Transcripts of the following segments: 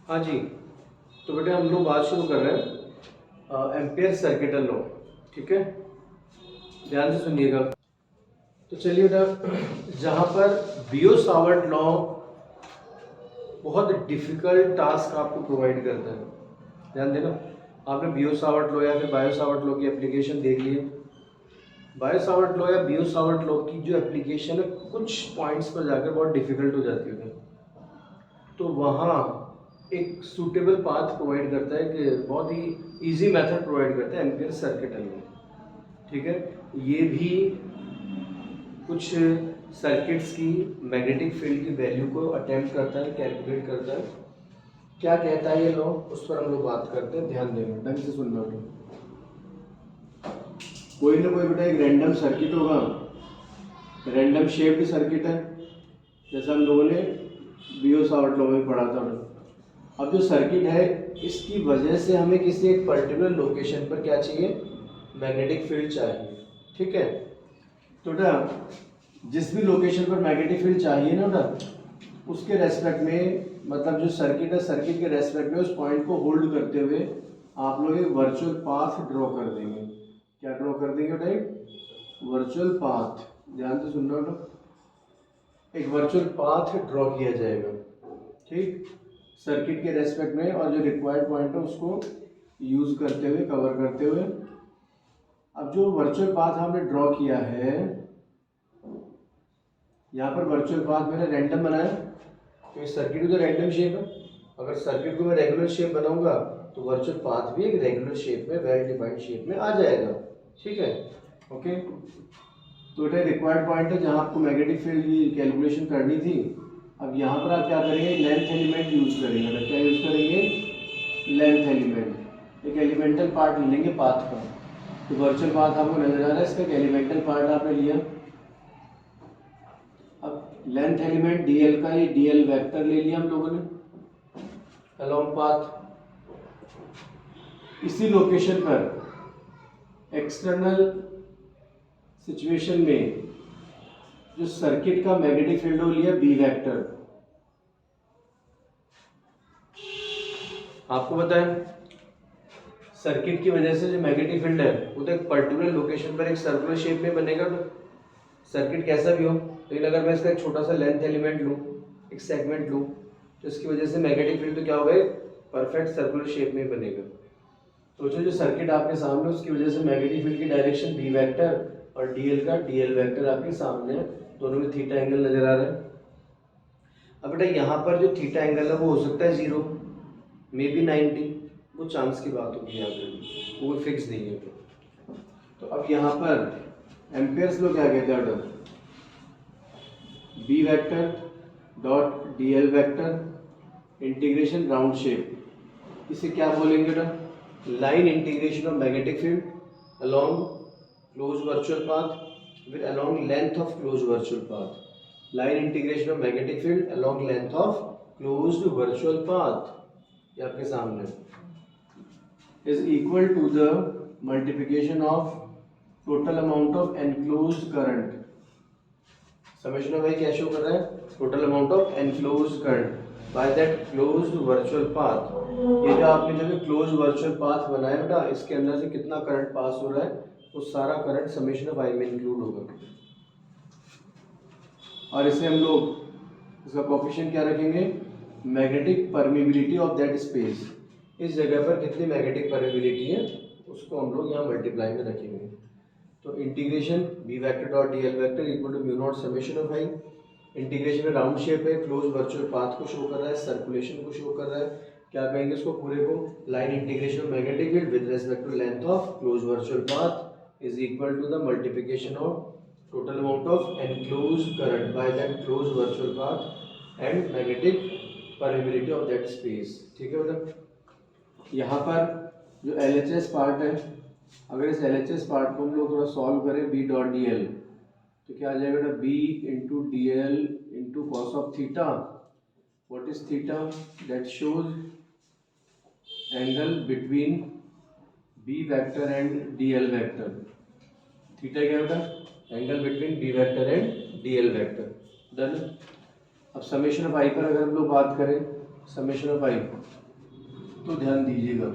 हाँ जी, तो बेटे हम लोग बात शुरू कर रहे हैं एम्पियर सर्किटल लॉ। ठीक है, ध्यान से सुनिएगा। तो चलिए बेटा, जहाँ पर बियो सावर्ट लॉ बहुत डिफिकल्ट टास्क आपको प्रोवाइड करता है, ध्यान देना। आपने बियो सावर्ट लॉ या फिर बायो सावर्ट लॉ की एप्लीकेशन देख ली है। बायो सावर्ट लॉ या बियो सावर्ट लॉ की जो एप्लीकेशन है कुछ पॉइंट्स पर जाकर बहुत डिफिकल्ट हो जाती है, तो वहाँ एक सूटेबल पाथ प्रोवाइड करता है कि बहुत ही इजी मेथड प्रोवाइड करता है एम्पियर सर्किटल में। ठीक है, ये भी कुछ सर्किट्स की मैग्नेटिक फील्ड की वैल्यू को अटेम्प्ट करता है, कैलकुलेट करता है। क्या कहता है ये लॉ, उस पर हम लोग बात करते हैं। ध्यान देना, ढंग से सुनना। कोई ना कोई बेटा एक रैंडम सर्किट होगा, रैंडम शेप्ड सर्किट है, जैसा हम लोगों ने बियो सावर्ट लॉ में पढ़ा था। अब जो सर्किट है इसकी वजह से हमें किसी एक पर्टिकुलर लोकेशन पर क्या चाहिए, मैग्नेटिक फील्ड चाहिए। ठीक है, तो बेटा जिस भी लोकेशन पर मैग्नेटिक फील्ड चाहिए ना बेटा, उसके रेस्पेक्ट में, मतलब जो सर्किट है सर्किट के रेस्पेक्ट में उस पॉइंट को होल्ड करते हुए आप लोग एक वर्चुअल पाथ ड्रॉ कर देंगे। क्या ड्रॉ कर देंगे बेटा? एक वर्चुअल पाथ। ध्यान से सुनना बेटा, एक वर्चुअल पाथ ड्रॉ किया जाएगा। ठीक, सर्किट के रेस्पेक्ट में, और जो रिक्वायर्ड पॉइंट है उसको यूज करते हुए, कवर करते हुए। अब जो वर्चुअल पाथ हमने ड्रॉ किया है, यहाँ पर वर्चुअल पाथ मैंने रैंडम बनाया, तो इस सर्किट की तो रैंडम शेप है। अगर सर्किट को मैं रेगुलर शेप बनाऊंगा तो वर्चुअल पाथ भी एक रेगुलर शेप में, वेल डिफाइंड शेप में आ जाएगा। ठीक है, ओके। तो ये रिक्वायर्ड पॉइंट है जहाँ आपको मैग्नेटिक फील्ड की कैलकुलेशन करनी थी। अब यहाँ पर आप क्या करेंगे, लेंथ एलिमेंट यूज करेंगे। तो क्या यूज करेंगे? Length element. एक एलिमेंटल पार्ट ले लेंगे पाथ का। तो वर्चुअल पाथ आपको नजर आ रहा है, इसका एक एलिमेंटल पार्ट आपने लिया। अब लेंथ एलिमेंट डीएल का, ये डीएल वेक्टर ले लिया हम लोगों ने अलोंग पाथ। इसी लोकेशन पर एक्सटर्नल सिचुएशन में जो सर्किट का मैग्नेटिक फील्ड हो लिया बी वेक्टर। आपको पता है सर्किट की वजह से जो मैग्नेटिक फील्ड है वो तो एक पर्टिकुलर लोकेशन पर एक सर्कुलर शेप में बनेगा, तो सर्किट कैसा भी हो। लेकिन अगर मैं इसका एक छोटा सा लेंथ एलिमेंट लूँ, एक सेगमेंट लूँ, तो इसकी वजह से मैग्नेटिक फील्ड तो क्या होगा, परफेक्ट सर्कुलर शेप में बनेगा। सोचो जो सर्किट आपके सामने, उसकी वजह से मैग्नेटिक फील्ड की डायरेक्शन बी वेक्टर और डीएल का डीएल वेक्टर आपके सामने है, दोनों में थीटा एंगल नजर आ रहा है। अब बेटा यहाँ पर जो थीटा एंगल है वो हो सकता है 0, मे बी 90, वो चांस की बात होगी यहाँ पे, वो फिक्स नहीं है। तो अब यहाँ पर एम्पियर्स लो क्या कहते हैं, B vector dot DL vector integration round shape. इसे क्या बोलेंगे बेटा? Line integration of magnetic field along closed virtual path with along length of closed virtual path. Line integration of magnetic field along length of closed virtual path, ये आपके सामने, is equal to the multiplication of total amount of enclosed current. Summation of क्या show कर रहा है? Total amount of enclosed current by that closed virtual path. ये जो आपने जो क्लोज्ड वर्चुअल पाथ बनाया बेटा, इसके अंदर से कितना करंट पास हो रहा है, वो सारा करंट समेशन ऑफ आई में इंक्लूड होगा। और इसे हम लोग, इसका कोफिशिएंट क्या रखेंगे? Magnetic permeability of that space. इस जगह पर कितनी मैग्नेटिक परमिबिलिटी है उसको हम लोग यहाँ मल्टीप्लाई में रखेंगे। तो integration B vector dot D L vector equal to mu naught summation of I. इंटीग्रेशन में राउंड शेप है, क्लोज वर्चुअल पाथ को शो कर रहा है, सर्कुलेशन को शो कर रहा है। क्या कहेंगे इसको पूरे को? Line integration of magnetic field with respect to length of close virtual path is equal to the multiplication of total amount of enclosed current by that close virtual path and magnetic permeability of that space. ठीक है बेटा, यहाँ पर जो LHS part है, अगर इस LHS part को हम लोग थोड़ा सॉल्व करें बी डॉट डी एल, तो क्या आ जाएगा बेटा? B into D L into cos of theta. What is theta? That shows angle between B vector and D L vector. Theta क्या बेटा? Angle between B vector and D L vector. Done. अब summation of I पर अगर हम लोग बात करें, summation of आई, तो ध्यान दीजिएगा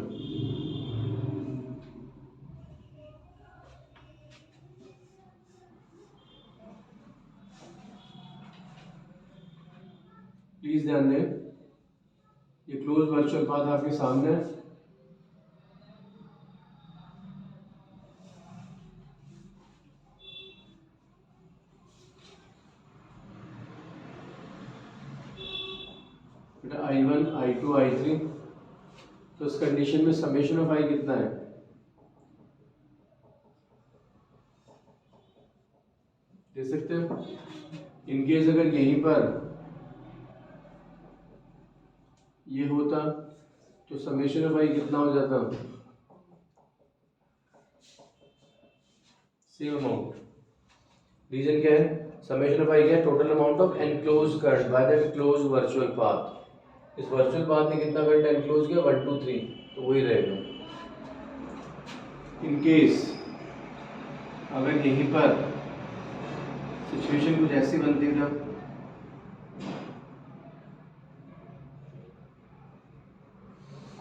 प्लीज ध्यान दें, ये क्लोज वर्चुअल पाथ आपके सामने है। I1 I2 I3, तो इस कंडीशन में समेशन ऑफ आई कितना है? दे सकते हो? इनकेस अगर यहीं पर ये होता तो समेशन ऑफ आई कितना हो जाता? Same amount. रीजन क्या है? समेशन ऑफ आई क्या है? Total amount of enclose current by the close virtual path. इस वर्चुअल पाथ ने कितना करंट एनक्लोज किया? 1 2 3, तो वही रहेगा। इनकेस अगर यहीं पर सिचुएशन कुछ ऐसी बनती है जब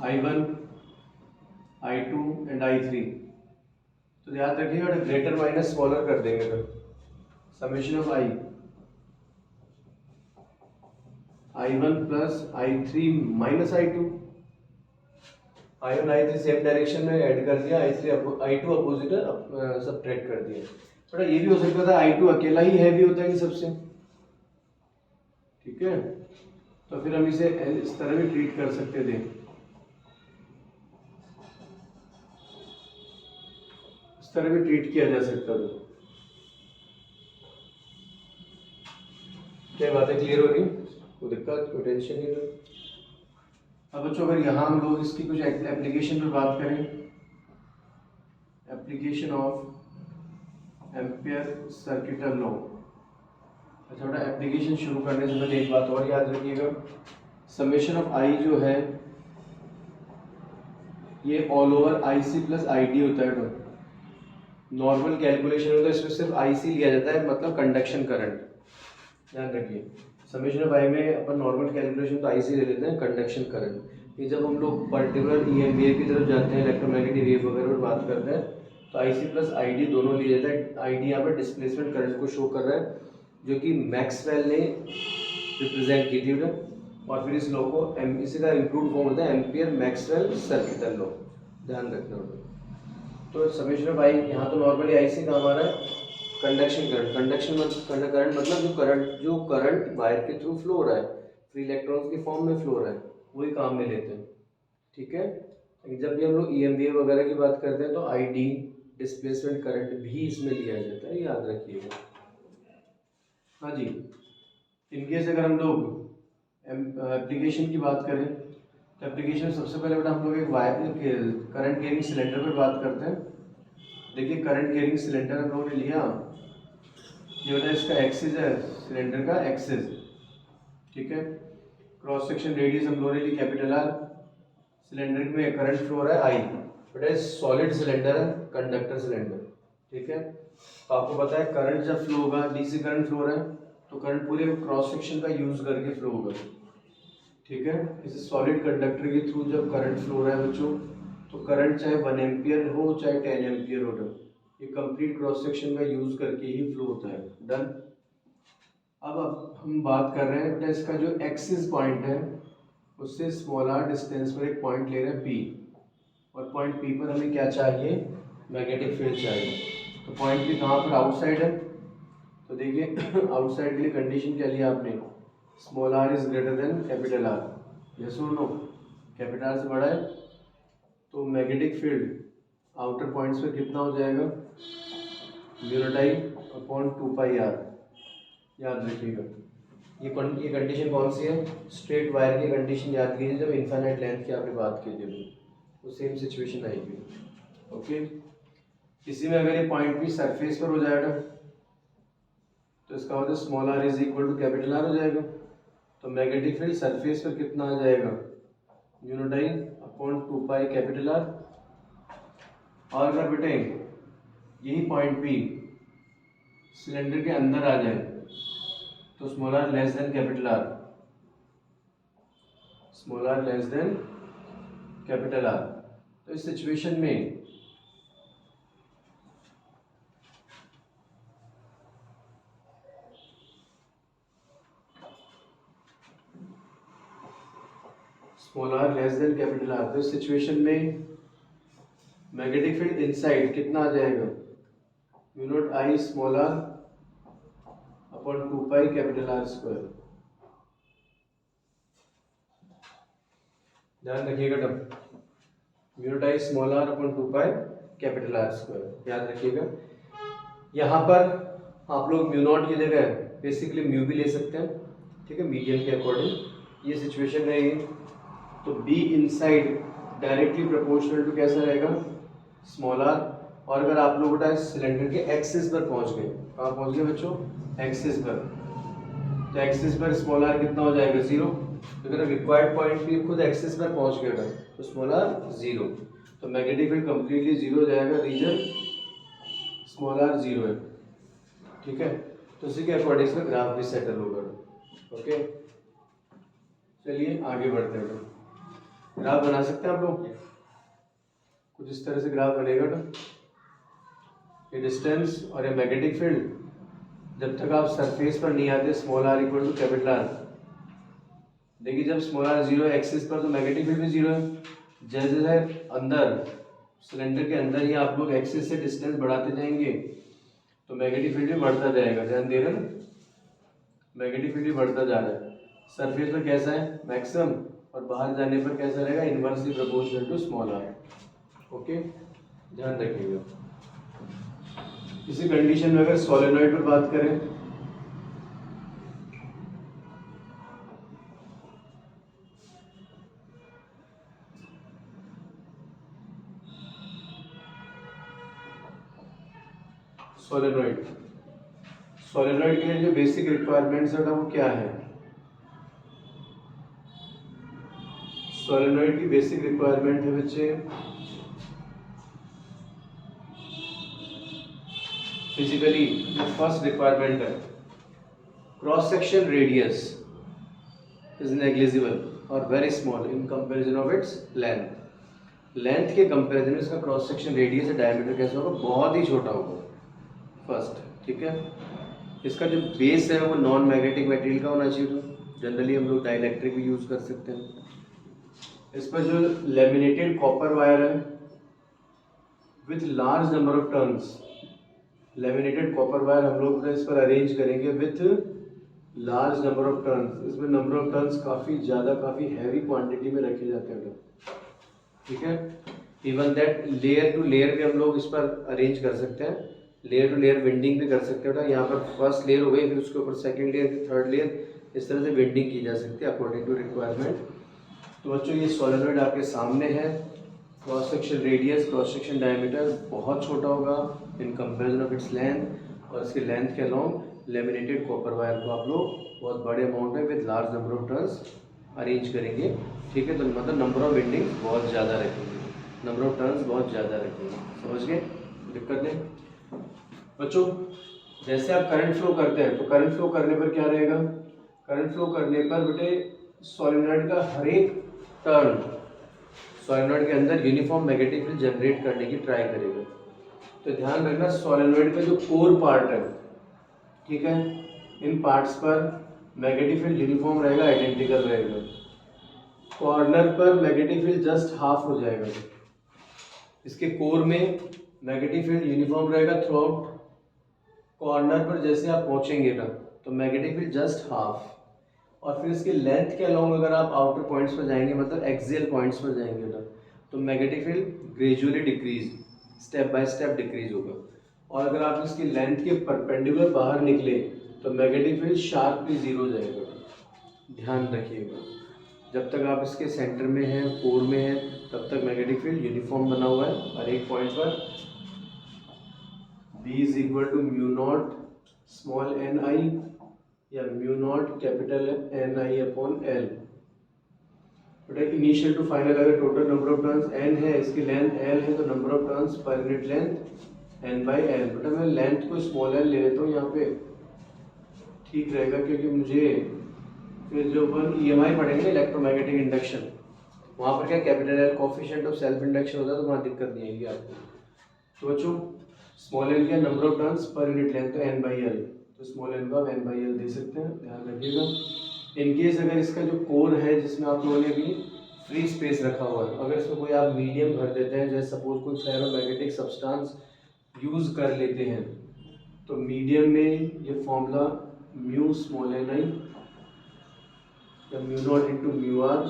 I1 I2 एंड I3, तो याद रखिएगा ग्रेटर माइनस स्मॉलर कर देंगे। तो summation of I1 plus I3 minus I2, I1 I3 same direction में ऐड कर दिया, I2 अपोजिट सब्ट्रैक्ट कर दिया। थोड़ा ये भी हो सकता था I2 अकेला ही हैवी होता है इन सबसे, ठीक है, तो फिर हम इसे इस तरह भी ट्रीट कर सकते थे, इस तरह भी ट्रीट किया जा सकता था। क्या बातें क्लियर हो रही? कोई दिक्कत, कोई टेंशन नहीं है? अब बच्चों अगर यहाँ हम लोग इसकी कुछ एप्लीकेशन पर बात करें, application of ampere circuital law. अच्छा बेटा, एप्लीकेशन शुरू करने से पहले एक बात और याद रखिएगा, समेशन ऑफ आई जो है ये all over I C plus I D होता है। नॉर्मल कैलकुलेशन होता है इसमें सिर्फ आई सी लिया जाता है, मतलब कंडक्शन करंट। ध्यान रखिए, समेशन ऑफ आई में अपन नॉर्मल कैलकुलेशन तो आई सी ले लेते हैं, कंडक्शन करंट। ये जब हम लोग पर्टिकुलर ई एम वेव की तरफ जाते हैं, इलेक्ट्रोमैग्नेटिक वेव वगैरह पर बात करते हैं, तो आई सी प्लस आई डी दोनों लिया जाता है। आई डी यहाँ पर डिस्प्लेसमेंट करंट को शो कर रहा है, जो कि मैक्सवेल ने रिप्रेजेंट की थी उधर, और फिर इस लॉ को इसी का इम्प्रूव फॉर्म होता है एम्पियर मैक्सवेल सर्किटल लॉ। ध्यान रखना होगा। तो समेशन ऑफ आई यहाँ तो नॉर्मली आई सी काम आ रहा है, कंडक्शन करंट। करंट मतलब जो करंट वायर के थ्रू फ्लो हो रहा है, फ्री इलेक्ट्रॉन्स के फॉर्म में फ्लो हो रहा है, वही काम में लेते हैं, ठीक है। जब भी हम लोग ई एम वी वगैरह की बात करते हैं तो आई डी डिस्प्लेसमेंट करंट भी इसमें लिया जाता है, याद रखिएगा। हाँ जी, इनकेस अगर हम लोग एप्लीकेशन की बात करें तो एप्लीकेशन में सबसे पहले बेटा हम लोग एक वायर करंट कैरिंग सिलेंडर पर बात करते हैं। देखिए करंट कैरिंग सिलेंडर हम लोगों ने लिया, ये बेटा इसका एक्सिस है, सिलेंडर का एक्सिस, ठीक है। क्रॉस सेक्शन रेडियस हम लोगों ने ली कैपिटल आर, सिलेंडर में करंट फ्लो हो रहा है आई, बेटा सॉलिड सिलेंडर है, कंडक्टर सिलेंडर, ठीक है। तो आपको पता है करंट जब फ्लो होगा, डीसी करंट फ्लो हो रहा है, तो करंट पूरे क्रॉस सेक्शन का यूज करके फ्लो होगा, ठीक है। इसे सॉलिड कंडक्टर के थ्रू जब करंट फ्लो हो रहा है बच्चों, तो करंट चाहे 1 एम्पियर हो चाहे 10 एम्पियर हो, ये कंप्लीट क्रॉस सेक्शन का यूज करके ही फ्लो होता है। डन। अब हम बात कर रहे हैं बेटा इसका जो एक्सिस पॉइंट है उससे स्मॉल आर डिस्टेंस पर एक पॉइंट ले रहे हैं पी, और पॉइंट पी पर हमें क्या चाहिए? मैग्नेटिक फील्ड चाहिए। तो पॉइंट पी कहाँ पर? आउटसाइड है। तो देखिए आउटसाइड के लिए कंडीशन क्या लिया आपने? Small R is greater than capital R. Yes और नो? कैपिटल आर से बड़ा है, तो मैग्नेटिक फील्ड आउटर पॉइंट्स पे कितना हो जाएगा? म्यूनटाई अपॉन 2 पाई आर। याद रखिएगा, ये कंडीशन कौन सी है? स्ट्रेट वायर की कंडीशन याद कीजिए, जब इनफाइनाइट लेंथ की आपने बात की थी तो सेम सिचुएशन आएगी। ओके, इसी में अगर ये पॉइंट भी सरफेस पर हो जाएगा तो इसका मतलब small R is equal to capital R हो जाएगा। तो मैग्नेटिक फील्ड सरफेस पर कितना आ जाएगा? म्यूनटाई अपॉन 2 पाई कैपिटल आर। और अगर बेटे यही पॉइंट पी सिलेंडर के अंदर आ जाए तो small R less than capital R. Small R less than capital R. तो इस सिचुएशन में small R less than capital R, तो इस सिचुएशन में मैग्नेटिक फील्ड इनसाइड कितना आ जाएगा, mu naught I small R upon 2 pi capital R square. ध्यान रखिएगा तब, mu naught I small R upon 2 pi capital R square, याद रखिएगा। यहाँ पर आप लोग म्यू नॉट की जगह बेसिकली म्यू भी ले सकते हैं, ठीक है, मीडियम के अकॉर्डिंग। ये सिचुएशन रहेगी, तो B inside directly proportional to कैसा रहेगा, स्मॉल आर। और अगर आप लोग बेटा सिलेंडर के एक्सिस पर पहुंच गए, कहाँ पहुंच गए बच्चों, एक्सिस पर, तो एक्सिस पर स्मॉल आर कितना हो जाएगा, 0। अगर रिक्वायर्ड पॉइंट भी खुद एक्सिस पर पहुंच गया तो स्मॉल आर 0, तो मैग्नेटिक फील्ड कंप्लीटली 0 हो जाएगा, रीजन स्मॉल आर 0 है, ठीक है। तो उसी के अकॉर्डिंग इसका ग्राफ भी सेटल होगा। ओके, चलिए आगे बढ़ते हैं। ग्राफ बना सकते हैं आप लोग, कुछ इस तरह से ग्राफ बनेगा ना। ये डिस्टेंस और ये मैग्नेटिक फील्ड जब तक आप सरफेस पर नहीं आते small R equal to capital R, देखिए जब स्मॉल आर 0 है एक्सिस पर तो मैग्नेटिक फील्ड भी 0 है। जैसे जैसे अंदर सिलेंडर के अंदर ही आप लोग एक्सिस से डिस्टेंस बढ़ाते जाएंगे तो मैग्नेटिक फील्ड भी बढ़ता जाएगा। ध्यान दे रहे हैं ना, मैग्नेटिक फील्ड भी बढ़ता जा रहा है। सरफेस पर कैसा है, मैक्सिमम, और बाहर जाने पर कैसा रहेगा, inversely proportional to small R. Okay, ध्यान रखिएगा। इसी कंडीशन में अगर सोलेनॉइड पर बात करें, सोलेनॉइड, सोलेनॉइड के लिए जो बेसिक रिक्वायरमेंट्स है वो क्या है, सोलेनॉइड की बेसिक रिक्वायरमेंट है बच्चे, फिजिकली फर्स्ट रिक्वायरमेंट है cross section radius is negligible और very small in comparison of its length. Length के कंपैरिजन में इसका क्रॉस सेक्शन रेडियस या डायमीटर कैसा होगा, बहुत ही छोटा होगा फर्स्ट, ठीक है। इसका जो बेस है वो नॉन मैग्नेटिक मटेरियल का होना चाहिए, जनरली हम लोग डाइलेक्ट्रिक भी यूज कर सकते हैं। इस पर जो लेमिनेटेड कॉपर वायर है with large number of turns, laminated copper wire हम लोग इस पर अरेंज करेंगे with large number of turns. इसमें नंबर ऑफ टर्न्स काफ़ी ज़्यादा, काफ़ी हैवी क्वांटिटी में रखे जाते हैं, ठीक है। Even that layer to layer भी हम लोग इस पर अरेंज कर सकते हैं, लेयर टू लेयर विंडिंग भी कर सकते हैं। यहाँ पर फर्स्ट लेयर हो गई, फिर उसके ऊपर सेकंड लेयर, थर्ड लेयर, इस तरह से विंडिंग की जा सकती है अकॉर्डिंग टू रिक्वायरमेंट। तो बच्चों ये सोलेनॉइड आपके सामने है, cross section radius, cross section diameter बहुत छोटा होगा in comparison of its length, और इसके लेंथ के अलोंग लेमिनेटेड कॉपर वायर को आप लोग बहुत बड़े अमाउंट में with large number of turns arrange करेंगे, ठीक है। तो मतलब नंबर ऑफ विंडिंग बहुत ज़्यादा रखेंगे, नंबर ऑफ टर्न्स बहुत ज़्यादा रखेंगे, समझ गए, दिक्कत नहीं बच्चों। जैसे आप करंट फ्लो करते हैं तो करंट फ्लो करने पर क्या रहेगा, करंट फ्लो करने पर बेटे सोलेनॉइड का हर एक टर्न सोलेनॉइड के अंदर यूनिफॉर्म मैग्नेटिक फील्ड जनरेट करने की ट्राई करेगा। तो ध्यान रखना सोलेनॉइड का जो कोर पार्ट है, ठीक है, इन पार्ट्स पर मैग्नेटिक फील्ड यूनिफॉर्म रहेगा, आइडेंटिकल रहेगा। कॉर्नर पर मैग्नेटिक फील्ड जस्ट हाफ हो जाएगा, इसके कोर में मैग्नेटिक फील्ड यूनिफॉर्म रहेगा थ्रू आउट। कॉर्नर पर जैसे आप पहुंचेंगे ना तो मैग्नेटिक फील्ड जस्ट हाफ, और फिर इसके लेंथ के अलोंग अगर आप आउटर पॉइंट्स पर जाएंगे, मतलब एक्सियल पॉइंट्स पर जाएंगे ना, तो magnetic field gradually decrease, step by step decrease होगा। और अगर आप इसकी लेंथ के परपेंडिकुलर बाहर निकले तो मैग्नेटिक फील्ड शार्पली 0 हो जाएगा। ध्यान रखिएगा, जब तक आप इसके सेंटर में हैं, कोर में हैं, तब तक मैग्नेटिक फील्ड यूनिफॉर्म बना हुआ है हर एक पॉइंट पर। B is equal to mu not small N I या mu not capital N I upon L. बेटा इनिशियल टू फाइनल अगर total number of turns n है, इसकी लेंथ l है, तो number of turns per unit length n by l। बेटा मैं length को स्मॉल l ले लेता हूँ यहाँ पे, ठीक रहेगा, क्योंकि मुझे फिर जो अपन EMI पढ़ेंगे इलेक्ट्रोमैग्नेटिक इंडक्शन, वहाँ पर क्या capital L coefficient of self induction होता है, तो वहाँ दिक्कत नहीं आएगी आपको। तो बच्चों स्मॉल एल क्या number of turns per unit length, तो N/L, तो स्मॉल एल का N/L दे सकते हैं, ध्यान रखिएगा। इनकेस अगर इसका जो कोर है जिसमें आप लोगों ने अभी फ्री स्पेस रखा हुआ है, अगर इसमें कोई आप मीडियम भर देते हैं, जैसे सपोज कोई फेरोमैग्नेटिक सब्सटेंस यूज़ कर लेते हैं, तो मीडियम में ये formula mu small N I या mu not into mu R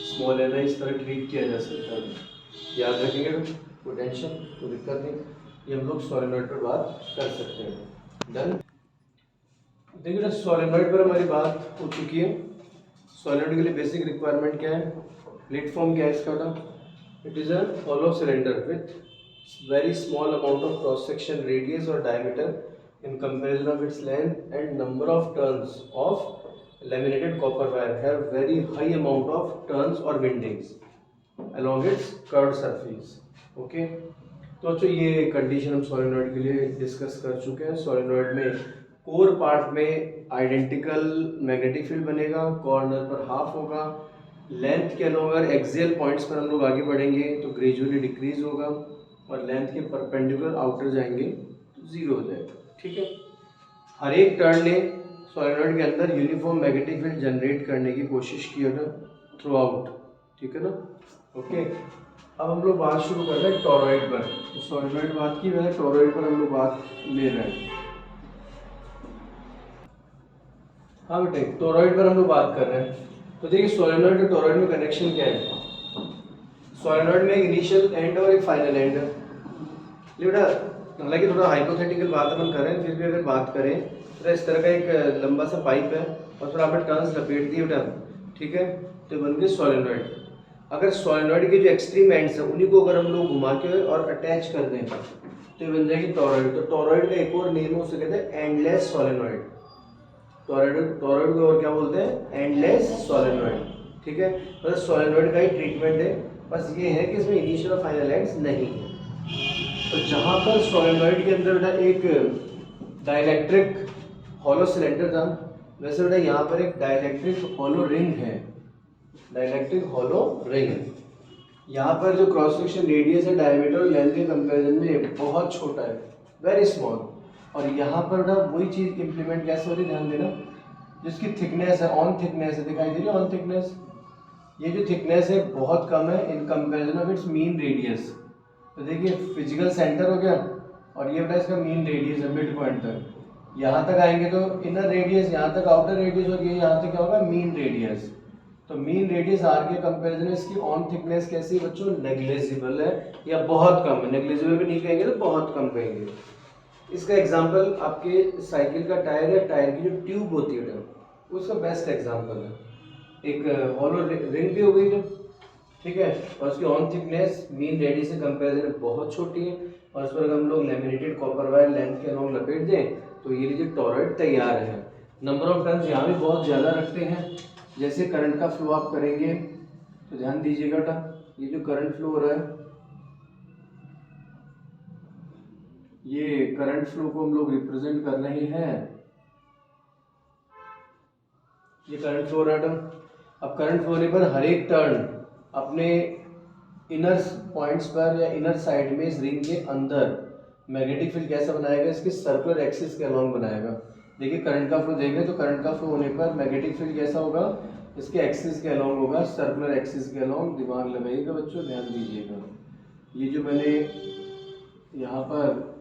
small N I इस तरह ट्रीट किया जा सकता है। याद रखेंगे तो कोई टेंशन कोई दिक्कत नहीं, ये हम लोग सोलेनॉइड पर बात कर सकते हैं। डन। देखिए सोलेनॉइड पर हमारी बात हो चुकी है। सोलेनॉइड के लिए बेसिक रिक्वायरमेंट क्या है, प्लेटफॉर्म क्या है इसका, it is a hollow cylinder with very small amount of cross section radius or diameter in comparison of its length, and number of turns of laminated copper wire have very high amount of turns or windings along its curved surface. Okay, तो अच्छा ये condition हम solenoid के लिए discuss कर चुके हैं। Solenoid में कोर पार्ट में आइडेंटिकल मैग्नेटिक फील्ड बनेगा, कॉर्नर पर हाफ होगा, लेंथ के अलोंग अगर एक्सियल पॉइंट्स पर हम लोग आगे बढ़ेंगे तो ग्रेजुअली डिक्रीज होगा, और लेंथ के परपेंडिकुलर आउटर जाएंगे तो जीरो हो जाएगा। ठीक है, हर एक टर्न ने सोलेनॉइड के अंदर यूनिफॉर्म मैग्नेटिक फील्ड जनरेट करने की कोशिश की है थ्रू आउट। ठीक है ना, ओके। अब हम लोग बात शुरू कर रहे हैं टॉरॉइड पर। तो सोलेनॉइड बात की, मैंने टॉरॉइड पर हम लोग बात ले रहे हैं। हाँ बेटे, टॉरॉइड पर हम लोग बात कर रहे हैं। तो देखिए सोलेनॉइड और टॉरॉइड में कनेक्शन क्या है। सोलेनॉइड में एक इनिशियल एंड और एक फाइनल एंड है। बेटा हालांकि थोड़ा हाइपोथेटिकल बात अपन करें, फिर भी अगर बात करें तो इस तरह का एक लंबा सा पाइप है और फिर आपने टर्न्स लपेट दिए बेटा, ठीक है, तो बन गए सोलेनॉइड। अगर सोलेनॉइड के जो एक्सट्रीम एंड्स हैं उन्हीं को अगर हम लोग घुमा के और अटैच कर दें तो बन जाएगी टॉरॉइड। तो टॉरॉइड का एक और नेम उसे कहते हैं एंडलेस सोलेनॉइड। टॉरॉइड को और क्या बोलते हैं, एंडलेस सोलेनॉइड। ठीक है, मतलब सोलेनॉइड का ही ट्रीटमेंट है, बस ये है कि इसमें इनिशियल और फाइनल एंड्स नहीं है। तो जहाँ पर सोलेनॉइड के अंदर बेटा एक डाइलेक्ट्रिक हॉलो सिलेंडर था, वैसे बेटा यहाँ पर एक डाइलेक्ट्रिक हॉलो रिंग है। डाइलेक्ट्रिक हॉलो रिंग, यहाँ पर जो क्रॉस सेक्शन रेडियस है डायमीटर और लेंथ के कंपैरिजन में बहुत छोटा है, वेरी स्मॉल। और यहाँ पर बेटा वही चीज़ इम्प्लीमेंट कैसे हो रही, ध्यान देना, जिसकी थिकनेस है, ऑन थिकनेस है, दिखाई दे रही है ऑन थिकनेस, ये जो थिकनेस है बहुत कम है इन comparison of it's mean radius. तो देखिए फिजिकल सेंटर हो गया और ये बेटा इसका मीन रेडियस है मिड पॉइंट तक। यहाँ तक आएंगे तो इनर रेडियस, यहाँ तक आउटर रेडियस, और ये यहाँ तक क्या होगा, मीन रेडियस। तो मीन रेडियस आर के कंपैरिजन में इसकी ऑन थिकनेस कैसी है बच्चों, नेग्लिजिबल है या बहुत कम है। नेग्लिजिबल भी नहीं कहेंगे तो बहुत कम कहेंगे। इसका एग्जाम्पल आपके साइकिल का टायर या टायर की जो ट्यूब होती है उसका बेस्ट एग्जाम्पल है। एक हॉलो रिंग भी हो गई, ठीक है, और उसकी ऑन थिकनेस मीन रेडियस से कंपैरिजन में बहुत छोटी है, और उस पर अगर हम लोग लेमिनेटेड कॉपर वायर लेंथ के अलोंग लपेट दें तो ये लीजिए टॉरॉइड तैयार है। नंबर ऑफ टर्न्स यहाँ भी बहुत ज़्यादा रखते हैं। जैसे करंट का फ्लो आप करेंगे तो ध्यान दीजिएगा बेटा, ये जो करंट फ्लो हो रहा है, ये करंट फ्लो को हम लोग रिप्रेजेंट कर रहे हैं, ये करंट फ्लो रहा है। अब करंट फ्लो होने पर हर एक टर्न अपने इनर पॉइंट्स पर या इनर साइड में इस रिंग के अंदर मैग्नेटिक फील्ड कैसा बनाएगा, इसके सर्कुलर एक्सिस के अलोंग बनाएगा। देखिए करंट का फ्लो देखें तो करंट का फ्लो होने पर मैग्नेटिक फील्ड कैसा होगा, इसके एक्सिस के अलोंग होगा, सर्कुलर एक्सिस के अलोंग। दिमाग लगाइएगा बच्चों, ध्यान दीजिएगा। ये जो मैंने यहाँ पर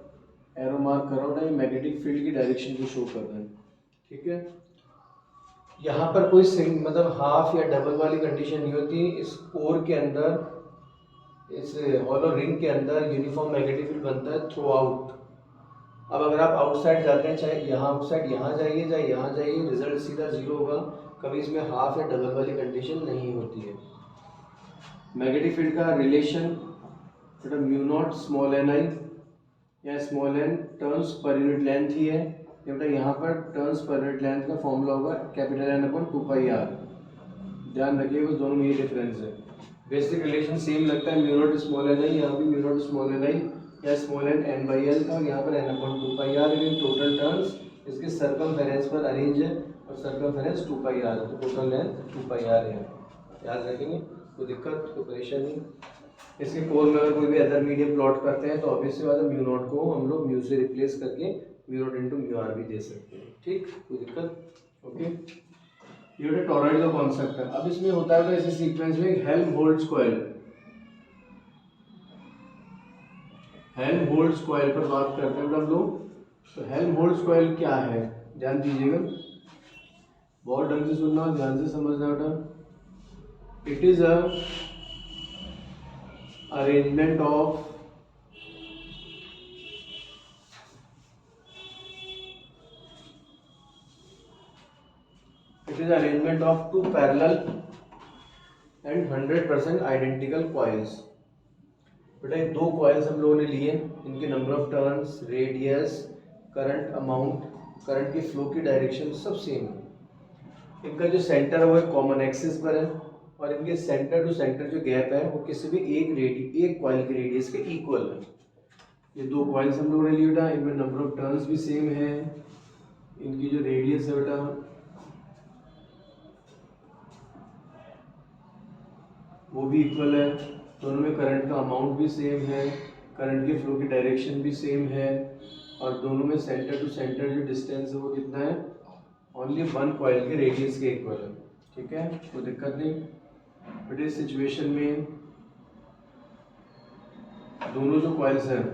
एरो मार्क कर रहा हूँ, ये मैग्नेटिक फील्ड की डायरेक्शन को शो कर रहा है। ठीक है, यहाँ पर कोई मतलब हाफ या डबल वाली कंडीशन नहीं होती। इस कोर के अंदर, इस हॉलो रिंग के अंदर यूनिफॉर्म मैग्नेटिक फील्ड बनता है थ्रू आउट। अब अगर आप आउटसाइड जाते हैं, चाहे यहाँ आउटसाइड यहाँ जाइए चाहे यहाँ जाइए, रिजल्ट सीधा जीरो होगा। कभी इसमें हाफ या डबल वाली कंडीशन नहीं होती है। मैग्नेटिक फील्ड का रिलेशन बेटा mu not small N I या small N turns per unit length ही है। बेटा यहाँ पर टर्न्स पर यूनिट लेंथ का फॉर्मूला होगा कैपिटल एन अपॉन 2πr। ध्यान रखिएगा उस दोनों में ये डिफरेंस है। बेसिक रिलेशन सेम लगता है, म्यू नॉट स्मॉल एन आई, यहाँ भी mu not small N I या स्मॉल एन N/L था, और यहाँ पर n/2πr। टोटल टर्न्स इसके सर्कमफेरेंस पर अरेंज है और सर्कमफेरेंस 2 पाई आर है, तो टोटल लेंथ 2 पाई आर है। याद रखेंगे, कोई दिक्कत कोई परेशानी। इसके कोर में अगर कोई भी अदर मीडियम प्लॉट करते हैं तो ऑब्वियसली बात है म्यू नॉट को हम लोग म्यू से रिप्लेस करके mu not into mu R भी दे सकते हैं। ठीक, कोई दिक्कत। ओके, ये टॉरॉइड का कॉन्सेप्ट है। अब इसमें होता है ऐसे सीक्वेंस में हेल्महोल्ट्ज कॉइल। हेल्महोल्ट्ज कॉइल पर बात करते हैं हम लोग। तो हेल्महोल्ट्ज कॉइल क्या है, ध्यान दीजिएगा, बहुत ढंग से सुनना, ध्यान से समझना बेटा। It is a arrangement of two parallel and 100% identical coils। बेटा ये दो कॉइल्स हम लोगों ने लिए, इनके number of turns, radius, current amount, current की फ्लो की डायरेक्शन सब सेम है। इनका जो सेंटर है वो एक कॉमन एक्सिस पर है और इनके सेंटर टू सेंटर जो गैप है वो किसी भी एक कॉइल के रेडियस के इक्वल है। ये दो कॉइल्स हम लोगों ने लिए बेटा, इनमें नंबर ऑफ टर्न्स भी सेम है, इनकी जो रेडियस है बेटा वो भी इक्वल है, दोनों में करंट का अमाउंट भी सेम है, करंट के फ्लो की डायरेक्शन भी सेम है और दोनों में सेंटर टू सेंटर जो डिस्टेंस है वो कितना है, ओनली वन कॉइल के रेडियस के इक्वल है। ठीक है, कोई दिक्कत नहीं। बट इस सिचुएशन में दोनों जो कॉइल्स हैं,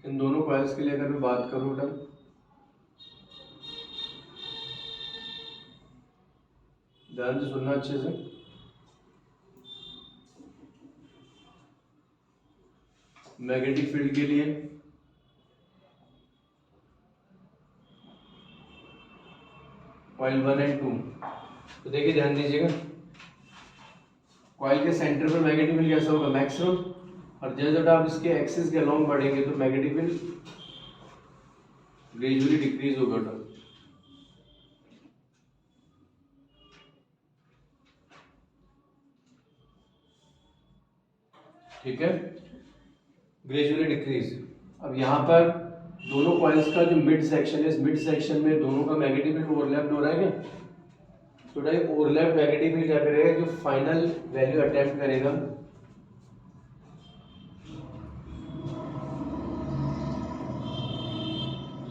इन दोनों कॉइल्स के लिए अगर मैं बात करूँ बेटा, ध्यान से सुनना अच्छे से। मैग्नेटिक फील्ड के लिए कॉइल 1 एंड 2, तो देखिए ध्यान दीजिएगा, कॉइल के सेंटर पर मैग्नेटिक फील्ड कैसा होगा, मैक्सिमम, और जैसे जब आप इसके एक्सिस के अलोंग बढ़ेंगे तो मैग्नेटिक फील्ड ग्रेजुअली डिक्रीज होगा। ठीक है, ग्रेजुअली डिक्रीज। अब यहाँ पर दोनों कॉइल्स का जो मिड सेक्शन है, इस मिड सेक्शन में दोनों का मैग्नेटिक फील्ड ओवरलैप हो रहा है क्या, तो टाइप ओवरलैप मैग्नेटिक फील्ड क्या करेगा, जो फाइनल वैल्यू अटेम्प्ट करेगा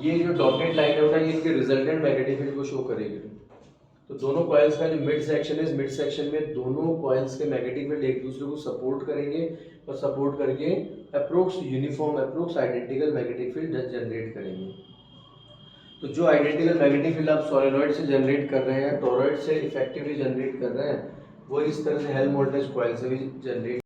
ये जो डॉटेड लाइन होता है ये इनके रिजल्टेंट मैग्नेटिक फील्ड को शो करेगी। तो दोनों कॉइल्स का जो मिड सेक्शन है, इस मिड सेक्शन में दोनों कॉइल्स के मैग्नेटिक फील्ड एक दूसरे को सपोर्ट करेंगे और सपोर्ट करके approx uniform approx identical magnetic field generate करेंगे। तो जो आइडेंटिकल मैग्नेटिक फील्ड आप सोलेनॉइड से जनरेट कर रहे हैं, टॉरॉइड से इफेक्टिवली जनरेट कर रहे हैं, वो इस तरह से हेल्महोल्ट्ज कॉइल से भी जनरेट